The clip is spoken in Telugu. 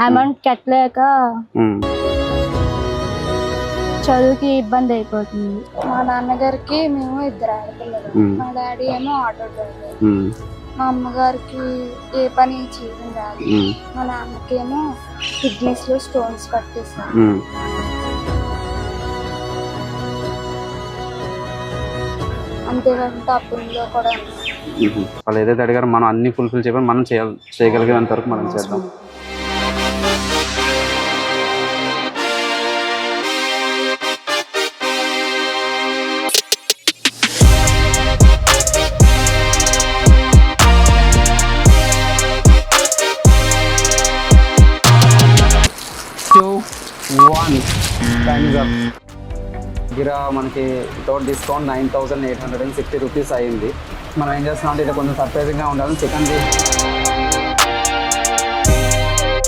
అమౌంట్ కట్టలేక చదువుకి ఇబ్బంది అయిపోతుంది. మా నాన్నగారికి మేము 2 ఆడపిల్లలు. మా డాడీ ఏమో ఆటో డ్రైవర్. మా అమ్మగారికి ఏ పని చేయడం రాదు. మా నాన్నకేమో కిడ్నీస్ లో స్టోన్స్ పట్టేసారు. అంతేకాకుండా అప్పుల్లో కూడా వాళ్ళు ఏదైతే అడిగారో మనం అన్ని ఫుల్ఫిల్ చేయడం, మనం చేయగలిగేంత వరకు మనం చేద్దాం. దగ్గర మనకి వితౌట్ డిస్కౌంట్ 9,860 రూపీస్ అయింది. మనం ఏం చేస్తున్నాం అంటే ఇది కొంచెం సర్ప్రైజింగ్గా ఉండాలని చికెన్